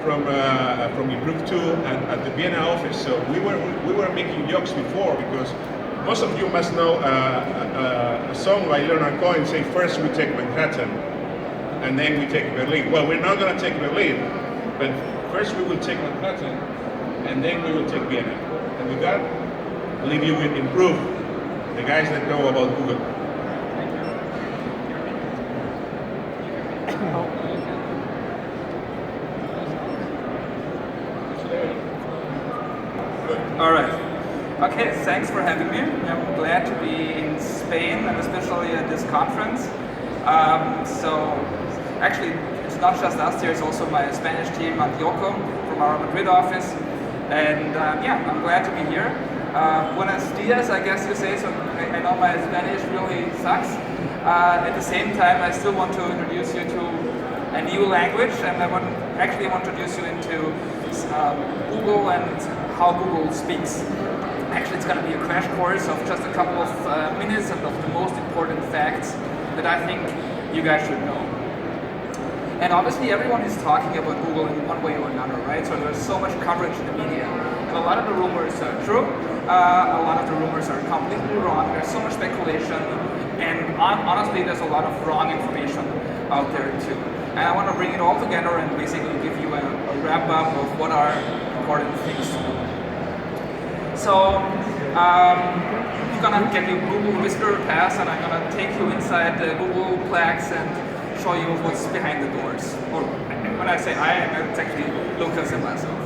from Improve 2 at the Vienna office. So we were making jokes before, because most of you must know a song by Leonard Cohen saying, first we take Manhattan and then we take Berlin. Well, we're not going to take Berlin, but first we will take Manhattan and then we will take Vienna. And with that, I'll leave you with Improve, the guys that know about Google. All right. Okay, thanks for having me. I'm glad to be in Spain, and especially at this conference. So actually, it's not just us here, it's also my Spanish team, Antioco, from our Madrid office. And yeah, I'm glad to be here. Buenos dias, I guess you say, so I know my Spanish really sucks. At the same time, I still want to introduce you to a new language, and I actually want to introduce you into Google and how Google speaks. Actually, it's going to be a crash course of just a couple of minutes and of the most important facts that I think you guys should know. And obviously, everyone is talking about Google in one way or another, right? So there's so much coverage in the media, and a lot of the rumors are true. A lot of the rumors are completely wrong. There's so much speculation, and honestly, there's a lot of wrong information out there too. And I want to bring it all together and basically give you a wrap-up of what are important things to know. So, I'm gonna get you Google Visitor Pass, and I'm gonna take you inside the Google Plex and show you what's behind the doors. Or when I say I, it's actually Lucas and myself.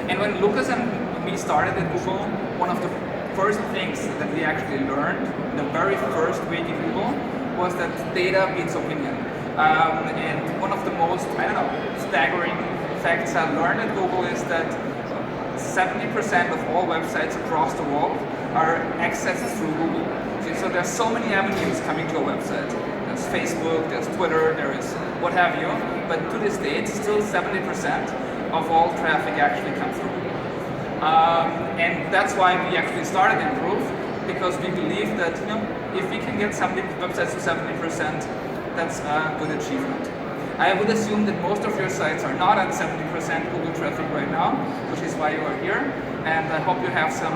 And when Lucas and me started at Google, one of the first things that we actually learned the very first week in Google was that data beats opinion. And one of the most, staggering facts I learned at Google is that 70% of all websites across the world are accessed through Google. So there's so many avenues coming to a website. There's Facebook, there's Twitter, there is what have you. But to this date, still 70% of all traffic actually comes through Google. And that's why we actually started Improve, because we believe that if we can get some websites to 70%, that's a good achievement. I would assume that most of your sites are not at 70% Google traffic right now, which is why you are here. And I hope you have some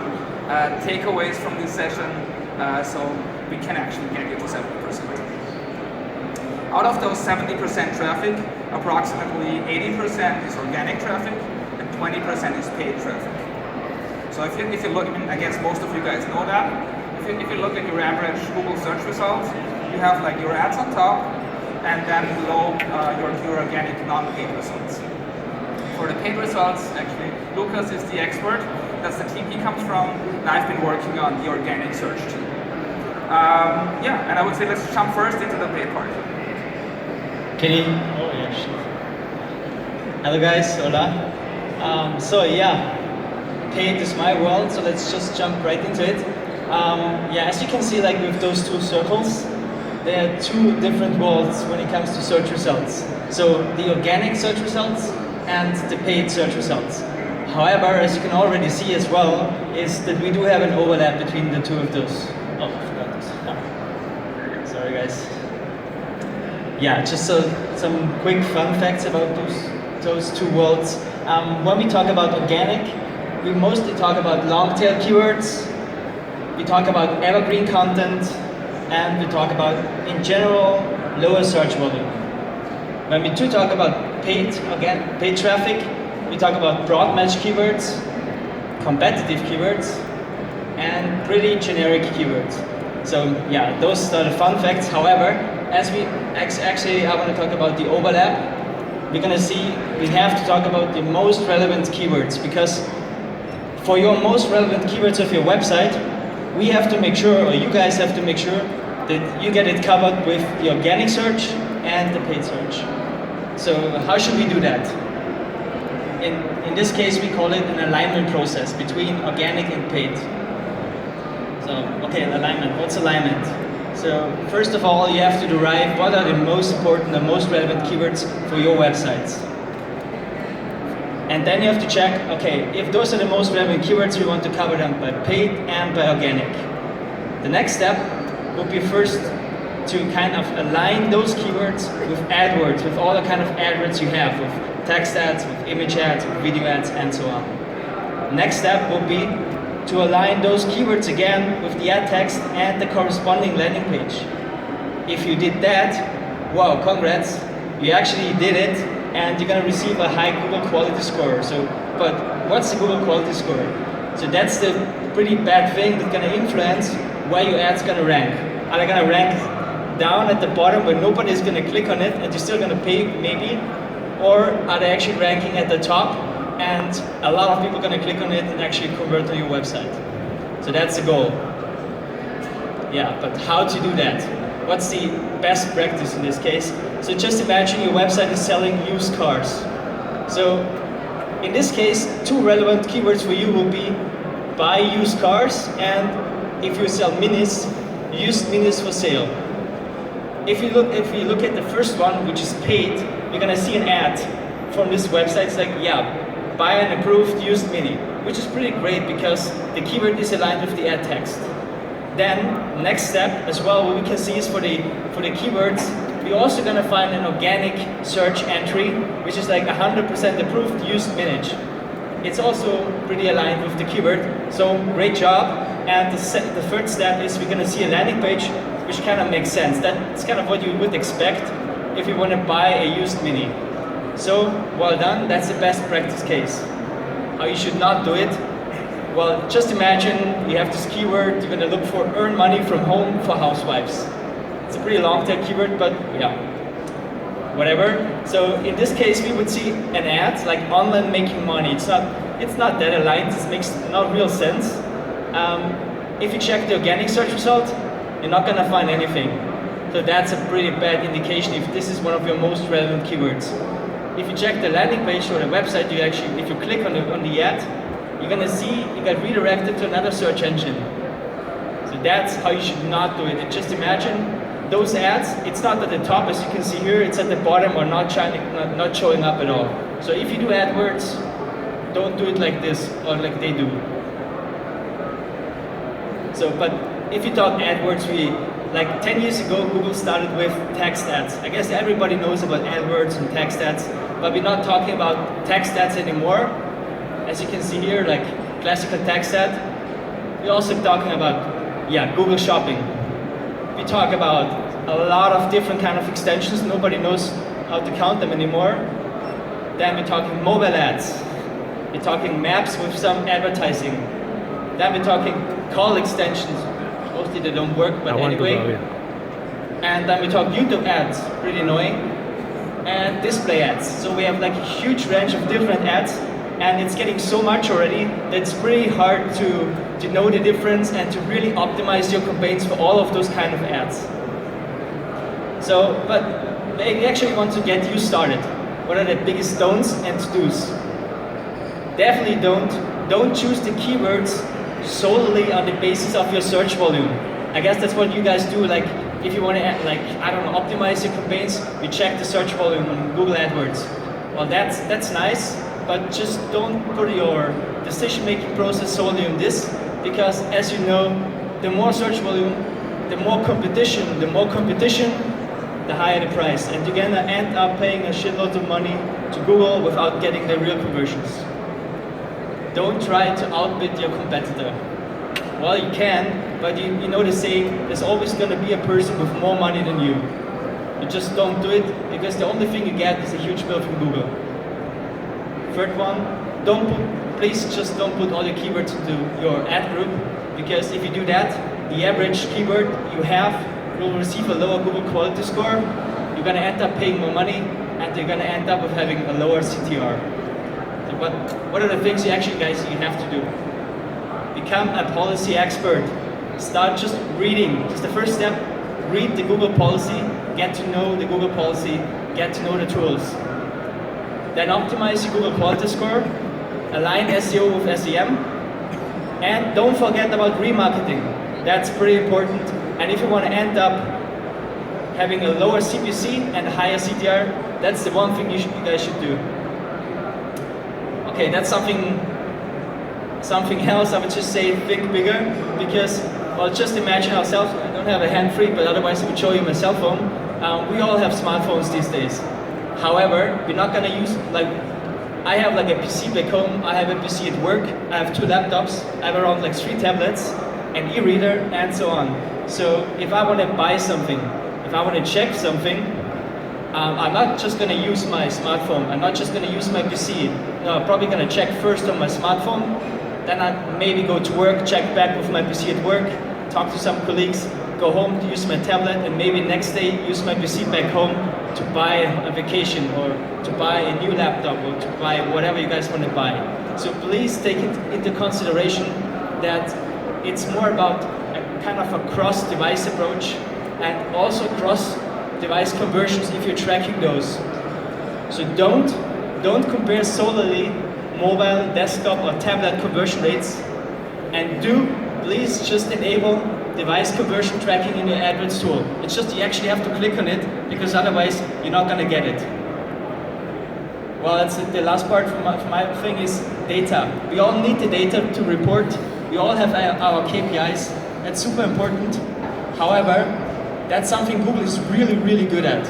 takeaways from this session, so we can actually get you to 70%. Out of those 70% traffic, approximately 80% is organic traffic and 20% is paid traffic. So if you look, I guess most of you guys know that. If you look at your average Google search results, you have like your ads on top, and then below your organic non-paid results. For the paid results, actually, Lucas is the expert. That's the team he comes from, and I've been working on the organic search team. Yeah, and I would say let's jump first into the paid part. Can you? Oh yeah, sure. Hello guys, hola. So yeah, paid is my world, so let's just jump right into it. Yeah, as you can see, like with those two circles, there are two different worlds when it comes to search results. So the organic search results and the paid search results. However, as you can already see as well, is that we do have an overlap between the two of those. Oh, I forgot this. Oh. Sorry guys. Yeah, just some quick fun facts about those two worlds. When we talk about organic, we mostly talk about long tail keywords, we talk about evergreen content, and we talk about, in general, lower search volume. When we do talk about paid traffic, we talk about broad match keywords, competitive keywords, and pretty generic keywords. So yeah, those are the fun facts. However, as we actually, I want to talk about the overlap. We're gonna see we have to talk about the most relevant keywords, because for your most relevant keywords of your website, we have to make sure, or you guys have to make sure, that you get it covered with the organic search and the paid search. So how should we do that? In this case, we call it an alignment process between organic and paid. So, okay, alignment. What's alignment? So, first of all, you have to derive what are the most important, the most relevant keywords for your websites. And then you have to check, okay, if those are the most relevant keywords, we want to cover them by paid and by organic. The next step would be first to kind of align those keywords with AdWords, with all the kind of AdWords you have, with text ads, with image ads, with video ads, and so on. Next step will be to align those keywords again with the ad text and the corresponding landing page. If you did that, wow, congrats, you actually did it, and you're gonna receive a high Google quality score. But what's the Google quality score? So that's the pretty bad thing that's gonna influence where your ad's gonna rank. Are they gonna rank down at the bottom where nobody's gonna click on it and you're still gonna pay maybe? Or are they actually ranking at the top and a lot of people are gonna click on it and actually convert to your website? So that's the goal. Yeah, but how to do that? What's the best practice in this case? So just imagine your website is selling used cars. So in this case, two relevant keywords for you will be buy used cars and if you sell minis, used minis for sale. If you look at the first one, which is paid, you're gonna see an ad from this website. It's like, yeah, buy an approved used mini, which is pretty great because the keyword is aligned with the ad text. Then, next step as well, what we can see is for the keywords, we're also gonna find an organic search entry, which is like 100% approved used minage. It's also pretty aligned with the keyword, so great job. And the third step is we're gonna see a landing page, which kind of makes sense. That's kind of what you would expect if you want to buy a used mini. So, well done, that's the best practice case. How you should not do it? Well, just imagine you have this keyword, you're gonna look for earn money from home for housewives. It's a pretty long tail keyword, but yeah, whatever. So in this case, we would see an ad like online making money. It's not that aligned, it makes not real sense. If you check the organic search result, you're not gonna find anything. So that's a pretty bad indication if this is one of your most relevant keywords. If you check the landing page or the website, if you click on the ad, you're gonna see you got redirected to another search engine. So that's how you should not do it. And just imagine those ads, it's not at the top as you can see here, it's at the bottom or not showing up at all. So if you do AdWords, don't do it like this or like they do. So, but if you talk AdWords, like 10 years ago, Google started with text ads. I guess everybody knows about AdWords and text ads, but we're not talking about text ads anymore. As you can see here, like classical text ad. We're also talking about, yeah, Google Shopping. We talk about a lot of different kind of extensions. Nobody knows how to count them anymore. Then we're talking mobile ads. We're talking maps with some advertising. Then we're talking call extensions. Mostly they don't work, but anyway. And then we talk YouTube ads, pretty annoying. And display ads. So we have like a huge range of different ads. And it's getting so much already that it's pretty hard to know the difference and to really optimize your campaigns for all of those kind of ads. So, but we actually want to get you started. What are the biggest don'ts and to-dos? Definitely don't choose the keywords solely on the basis of your search volume. I guess that's what you guys do. Like, if you want to, like, I don't know, optimize your campaigns, you check the search volume on Google AdWords. Well, that's nice. But just don't put your decision-making process solely on this, because as you know, the more search volume, the more competition, the higher the price. And you're gonna end up paying a shitload of money to Google without getting the real conversions. Don't try to outbid your competitor. Well, you can, but you know the saying, there's always gonna be a person with more money than you. You just don't do it, because the only thing you get is a huge bill from Google. Third one, please just don't put all your keywords into your ad group, because if you do that, the average keyword you have will receive a lower Google quality score. You're gonna end up paying more money, and you're gonna end up with having a lower CTR. So what are the things you have to do? Become a policy expert. Start just reading. Just the first step, read the Google policy, get to know the Google policy, get to know the tools. Then optimize your Google quality score, align SEO with SEM, and don't forget about remarketing. That's pretty important. And if you want to end up having a lower CPC and a higher CTR, that's the one thing you guys should do. Okay, that's something else. I would just say think bigger, because, well, just imagine ourselves. I don't have a hand free, but otherwise I would show you my cell phone. We all have smartphones these days. However, we're not gonna use, like, I have like a PC back home, I have a PC at work, I have 2 laptops, I have around like 3 tablets, an e-reader, and so on. So if I want to buy something, if I want to check something, I'm not just going to use my smartphone, I'm not just going to use my PC. No, I'm probably going to check first on my smartphone, then I maybe go to work, check back with my PC at work, talk to some colleagues, go home to use my tablet, and maybe next day use my PC back home to buy a vacation or to buy a new laptop or to buy whatever you guys want to buy. So please take it into consideration that it's more about a kind of a cross-device approach and also cross-device conversions if you're tracking those. So don't compare solely mobile, desktop or tablet conversion rates, and please just enable device conversion tracking in your AdWords tool. It's just you actually have to click on it because otherwise you're not gonna get it. Well, that's the last part for my thing is data. We all need the data to report. We all have our KPIs. That's super important. However, that's something Google is really, really good at,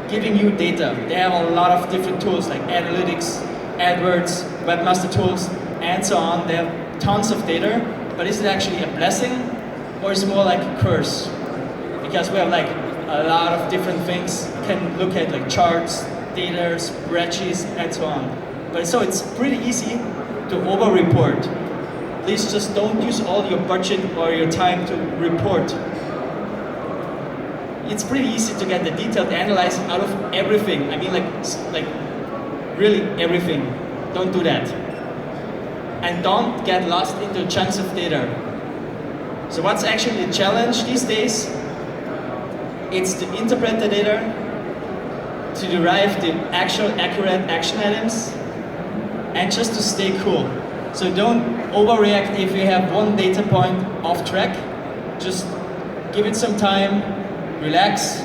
giving you data. They have a lot of different tools like analytics, AdWords, webmaster tools, and so on. They have tons of data, but is it actually a blessing or is it more like a curse? Because we have like a lot of different things. You can look at like charts, data, spreadsheets, and so on. But so it's pretty easy to over-report. Please just don't use all your budget or your time to report. It's pretty easy to get the detailed analysis out of everything. I mean like really everything. Don't do that. And don't get lost into chunks of data. So what's actually the challenge these days? It's to interpret the data, to derive the actual accurate action items, and just to stay cool. So don't overreact if you have one data point off track. Just give it some time, relax,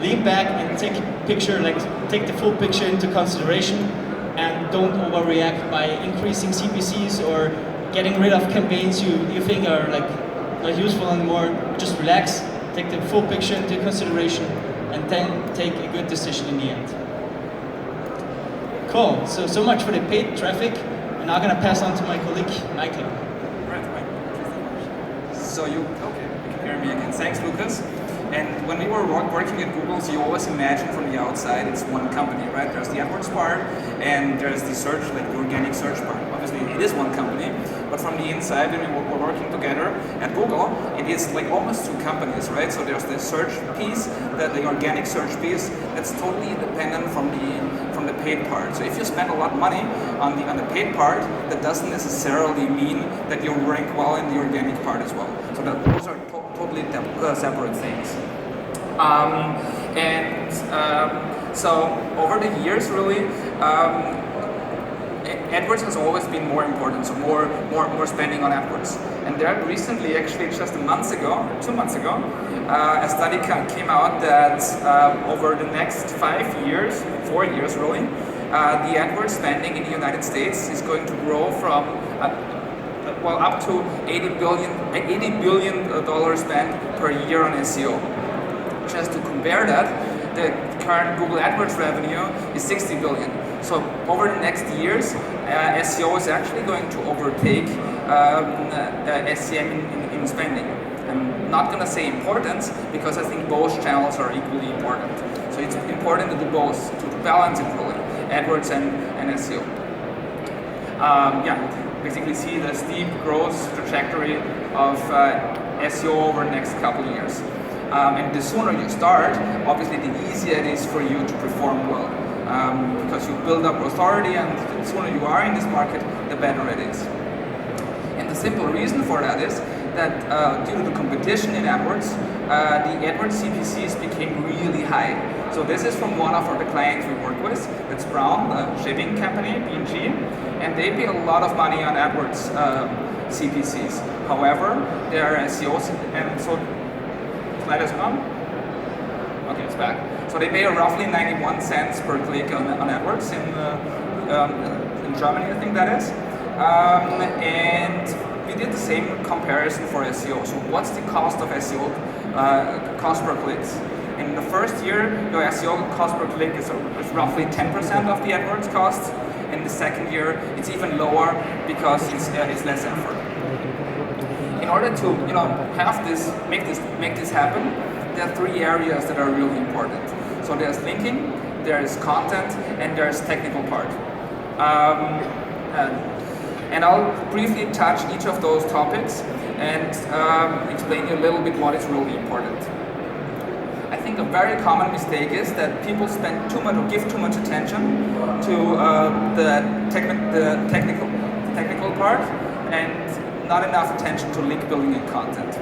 lean back and take a picture, like take the full picture into consideration, and don't overreact by increasing CPCs or getting rid of campaigns you think are like not useful anymore. Just relax, take the full picture into consideration, and then take a good decision in the end. Cool, so much for the paid traffic. I'm now gonna pass on to my colleague, Michael. Right. So you can hear me again. Thanks, Lucas. And when we were working at Google, so you always imagine from the outside it's one company, right? There's the AdWords part, and there's the search, like the organic search part. Obviously, it is one company, but from the inside, when we were working together at Google, it is like almost 2 companies, right? So there's the search piece, the organic search piece, that's totally independent from the paid part. So if you spend a lot of money on the paid part, that doesn't necessarily mean that you rank well in the organic part as well. So those are totally separate things. So over the years, really, AdWords has always been more important, so more spending on AdWords. And there recently, actually just 2 months ago, a study came out that over the next 5 years, 4 years really, the AdWords spending in the United States is going to grow from up to $80 billion spent per year on SEO. Just to compare that, the current Google AdWords revenue is $60 billion. So over the next years, SEO is actually going to overtake SEM in spending. I'm not going to say importance because I think both channels are equally important. So it's important to do both, to balance it really, AdWords and SEO. Basically see the steep growth trajectory of SEO over the next couple of years. And the sooner you start, obviously the easier it is for you to perform well. Because you build up authority, and the sooner you are in this market, the better it is. And the simple reason for that is that due to the competition in AdWords, the AdWords CPCs became really high. So this is from one of the clients we work with. It's Brown, the shipping company, B&G, and they pay a lot of money on AdWords CPCs. However, their SEOs, and so slide is on. Okay, it's back. So they pay roughly 91 cents per click on AdWords in Germany, I think that is. And we did the same comparison for SEO. So what's the cost of SEO, cost per clicks? And the first year, your SEO cost per click is roughly 10% of the AdWords cost. In the second year, it's even lower because it's less effort. In order to make this happen, there are three areas that are really important. So there's linking, there's content, and there's technical part. And I'll briefly touch each of those topics and explain you a little bit what is really important. I think a very common mistake is that people spend too much or give too much attention to the technical part and not enough attention to link building and content.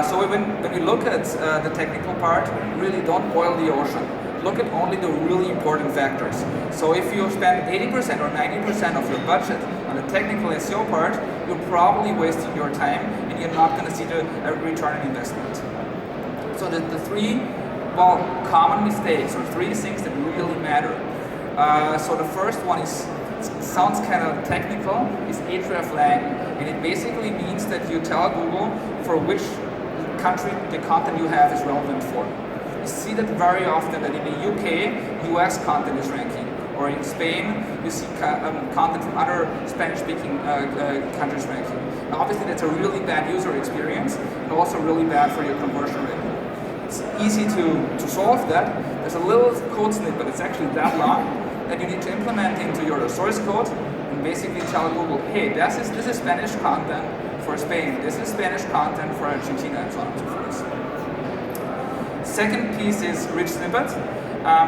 So when we look at the technical part, really don't boil the ocean. Look at only the really important factors. So if you spend 80% or 90% of your budget on the technical SEO part, you're probably wasting your time and you're not going to see the return on investment. So the three, common mistakes or three things that really matter. So the first one is, sounds kind of technical, is hreflang, and it basically means that you tell Google for which country the content you have is relevant for. You see that very often that in the UK, US content is ranking, or in Spain, you see content from other Spanish-speaking countries ranking. Now, obviously, that's a really bad user experience, and also really bad for your conversion rate. It's easy to solve that. There's a little code snippet, it's actually that long, that you need to implement into your source code, and basically tell Google, hey, this is Spanish content for Spain, this is Spanish content for Argentina, and so on and so forth. Second piece is rich snippet.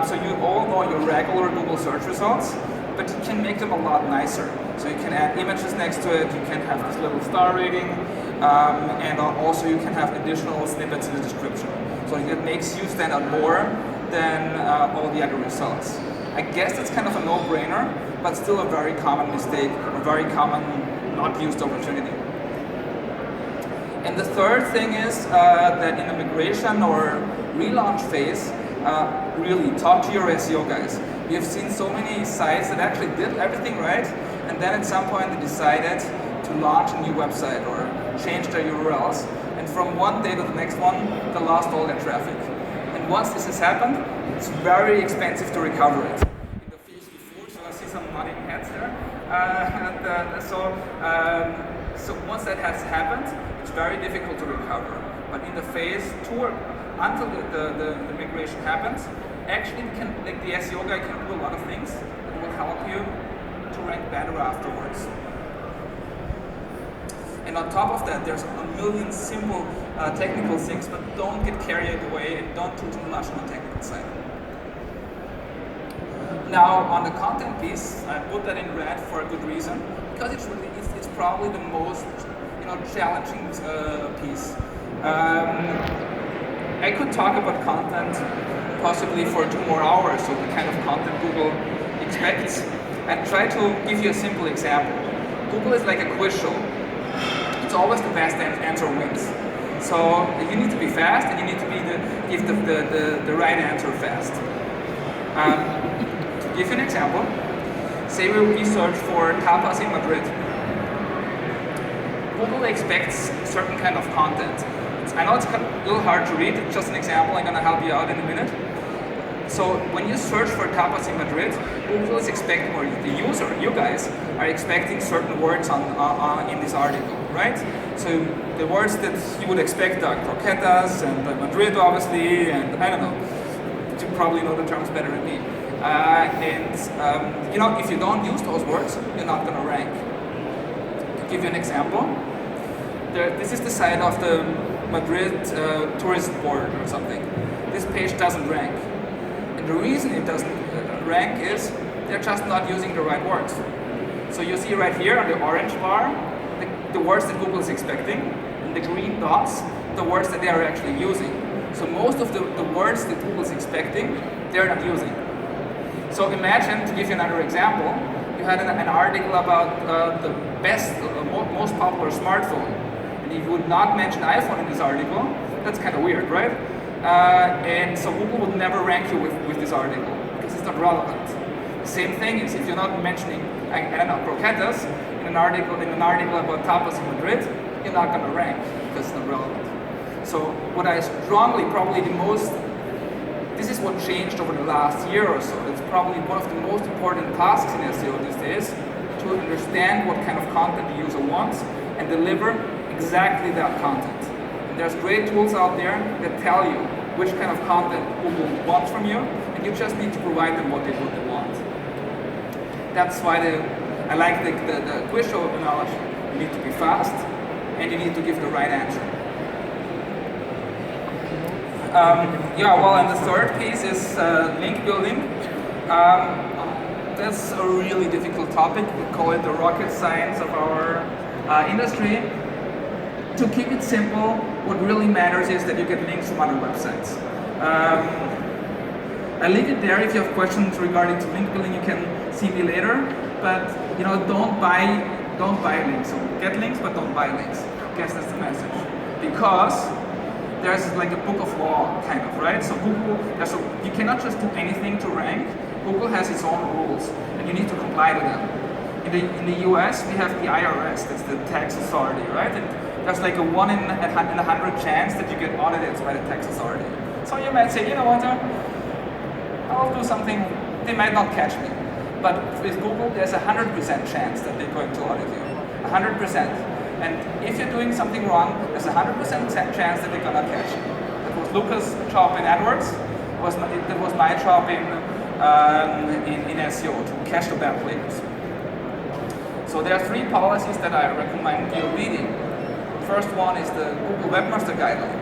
So you all know your regular Google search results, but you can make them a lot nicer. So you can add images next to it, you can have this little star rating, and also you can have additional snippets in the description. So it makes you stand out more than all the other results. I guess it's kind of a no-brainer, but still a very common mistake, a very common not used opportunity. And the third thing is that in the migration or relaunch phase, really talk to your SEO guys. We have seen so many sites that actually did everything right, and then at some point they decided to launch a new website or change their URLs, and from one day to the next one, they lost all their traffic. And once this has happened, it's very expensive to recover it. In the phase before, so I see some nodding heads there. So once that has happened, it's very difficult to recover. But in the phase 2, until the migration happens, actually the SEO guy can do a lot of things that will help you to rank better afterwards. And on top of that, there's a million simple technical things, but don't get carried away and don't do too much on the technical side. Now, on the content piece, I put that in red for a good reason, because it's probably the most challenging piece. I could talk about content possibly for 2 more hours, so the kind of content Google expects, and try to give you a simple example. Google is like a quiz show. It's always the best answer wins. So you need to be fast, and you need to give the right answer fast. To give you an example, say we search for tapas in Madrid. Google expects certain kind of content. I know it's a little hard to read, it's just an example, I'm going to help you out in a minute. So when you search for tapas in Madrid, Google is expecting, or the user, you guys, are expecting certain words in this article, right? So the words that you would expect are croquetas and Madrid, obviously, and I don't know, you probably know the terms better than me. If you don't use those words, you're not going to rank. To give you an example, this is the site of the Madrid tourist board or something. This page doesn't rank. And the reason it doesn't rank is they're just not using the right words. So you see right here on the orange bar, the words that Google is expecting, and the green dots, the words that they are actually using. So most of the words that Google is expecting, they're not using. So imagine, to give you another example, you had an article about the best, most popular smartphone. And if you would not mention iPhone in this article, that's kind of weird, right? And so Google would never rank you with this article because it's not relevant. The same thing is if you're not mentioning, I don't know, croquetas in an article about tapas in Madrid, you're not going to rank because it's not relevant. So what I strongly, probably the most this is what changed over the last year or so. It's probably one of the most important tasks in SEO these days, to understand what kind of content the user wants and deliver exactly that content. And there's great tools out there that tell you which kind of content Google wants from you, and you just need to provide them what they want. That's why I like the quiz show analogy. You need to be fast, and you need to give the right answer. And the third piece is link building. That's a really difficult topic. We call it the rocket science of our industry. To keep it simple, what really matters is that you get links from other websites. I leave it there. If you have questions regarding to link building, you can see me later. But don't buy links. So get links, but don't buy links. I guess that's the message. Because there's like a book of law, kind of, right? So you cannot just do anything to rank. Google has its own rules, and you need to comply to them. In the US, we have the IRS, that's the tax authority, right? And there's like a 1 in 100 chance that you get audited by the tax authority. So you might say, you know what, I'll do something, they might not catch me. But with Google, there's a 100% chance that they're going to audit you. 100%. And if you're doing something wrong, there's a 100% chance that they're gonna catch you. That was Luca's job in AdWords. That was my job in SEO, to catch the bad players. So there are 3 policies that I recommend you reading. First one is the Google Webmaster Guideline.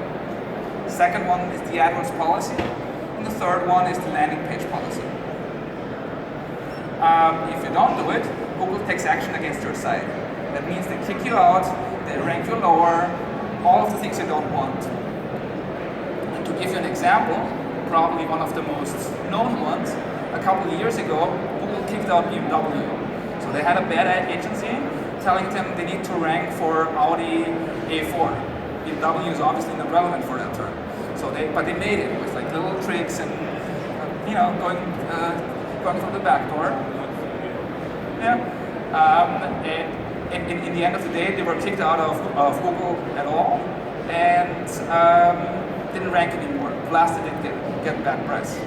Second one is the AdWords policy. And the third one is the landing page policy. If you don't do it, Google takes action against your site. That means they kick you out, they rank you lower, all of the things you don't want. And to give you an example, probably one of the most known ones, a couple of years ago, Google kicked out BMW. So they had a bad ad agency telling them they need to rank for Audi A4. BMW is obviously not relevant for that term. But they made it with like little tricks and going from the back door. In the end of the day, they were kicked out of Google at all, and didn't rank anymore. Plus, they didn't get bad press.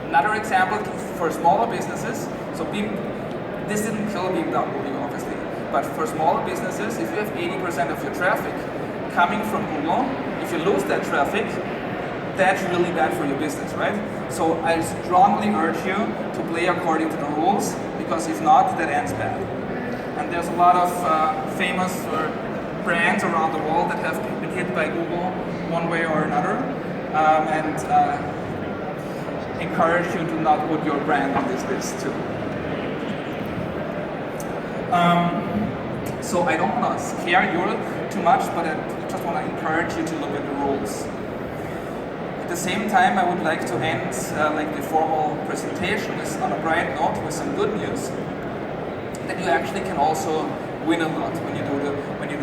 Another example for smaller businesses. So this didn't kill BMW, obviously, but for smaller businesses, if you have 80% of your traffic coming from Google, if you lose that traffic, that's really bad for your business, right? So I strongly urge you to play according to the rules, because if not, that ends bad. And there's a lot of famous brands around the world that have been hit by Google one way or another, and encourage you to not put your brand on this list too. So I don't want to scare you too much, but I just want to encourage you to look at the rules. At the same time, I would like to end like the formal presentation on a bright note with some good news, that you actually can also win a lot when you do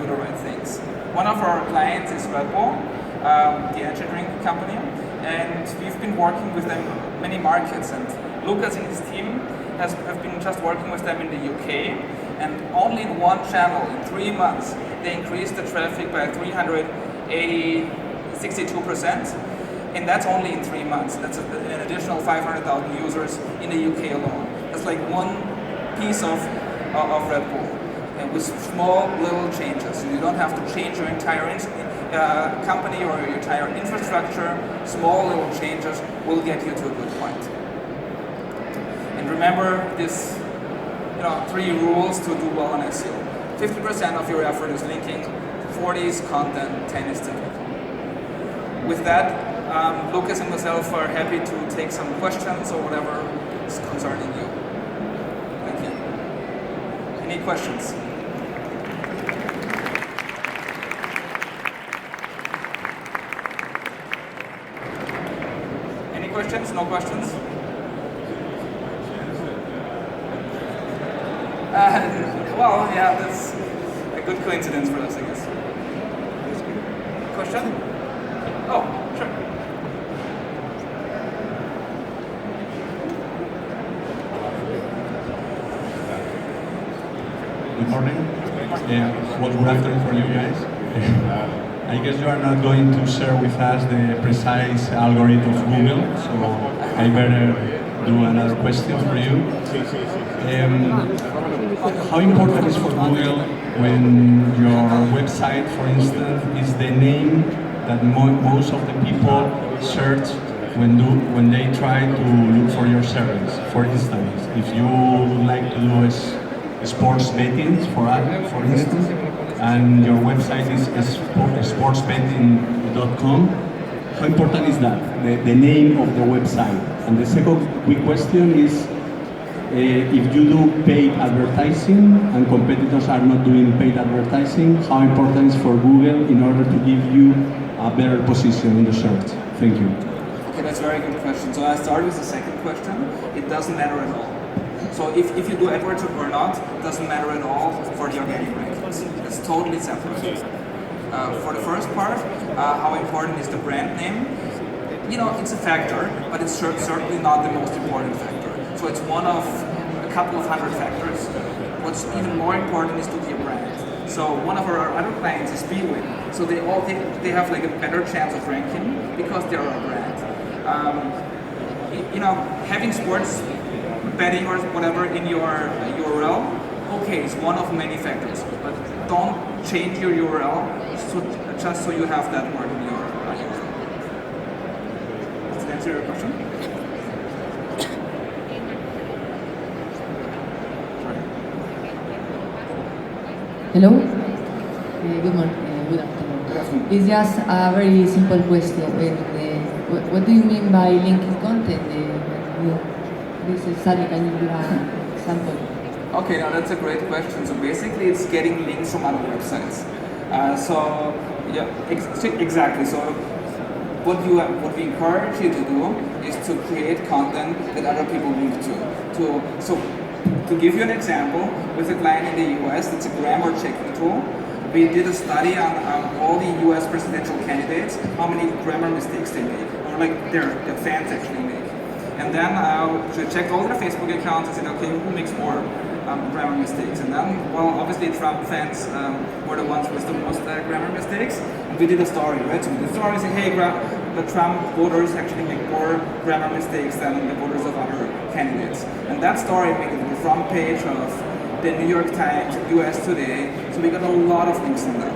the right things. One of our clients is Red Bull, the energy drink company, and we've been working with them in many markets. And Lucas and his team have been just working with them in the UK, and only in one channel in 3 months they increased the traffic by 62%, and that's only in 3 months. That's an additional 500,000 users in the UK alone. That's like one piece of Red Bull, and with small little changes. You don't have to change your entire company or your entire infrastructure. Small little changes will get you to a good point. And remember this, 3 rules to do well on SEO. 50% of your effort is linking, 40 is content, 10 is technical. With that, Lucas and myself are happy to take some questions or whatever is concerning you. Thank you. Any questions? Any questions? No questions? Well, yeah, that's a good coincidence for us, I guess. Question? Oh, sure. Good morning. Well, good afternoon for you guys. I guess you are not going to share with us the precise algorithm of Google, so I better do another question for you. How important is for Google when your website, for instance, is the name that most of the people search when they try to look for your service? For instance, if you would like to do sports betting, for instance, and your website is sportsbetting.com, how important is that, the name of the website? And the second quick question is, if you do paid advertising and competitors are not doing paid advertising, how important is for Google in order to give you a better position in the search? Thank you. Okay, that's a very good question. So I start with the second question. It doesn't matter at all. So if you do AdWords or not, it doesn't matter at all for the organic rankings. It's totally separate. For the first part, how important is the brand name? You know, it's a factor, but it's certainly not the most important factor. So it's one of a couple of hundred factors. What's even more important is to be a brand. So one of our other clients is Speedway. So they have like a better chance of ranking because they're a brand. You know, having sports betting or whatever in your URL, okay, it's one of many factors, but don't change your URL just so you have that word in your URL. Does that answer your question? Hello? Good morning. Good afternoon. It's just a very simple question. What do you mean by linking content? This is Sally, can you give an example? Okay, now that's a great question. So basically, it's getting links from other websites. So yeah, exactly. So what we encourage you to do is to create content that other people link to. To give you an example, with a client in the US, it's a grammar checking tool. We did a study on all the US presidential candidates, how many grammar mistakes they make, or like their fans actually make. And then we checked all their Facebook accounts and said, okay, who makes more grammar mistakes? And then, well, obviously Trump fans were the ones with the most grammar mistakes. And we did a story, right? So the story said, hey, the Trump voters actually make more grammar mistakes than the voters of other candidates. And that story made it the front page of the New York Times, US Today. So we got a lot of links in there.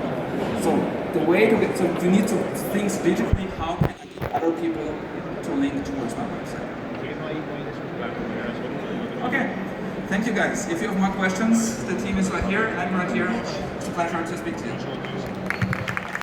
So the way to get, so you need to think strategically, how can I get other people to link towards my website? Okay, thank you guys. If you have more questions, the team is right here, I'm right here. It's a pleasure to speak to you.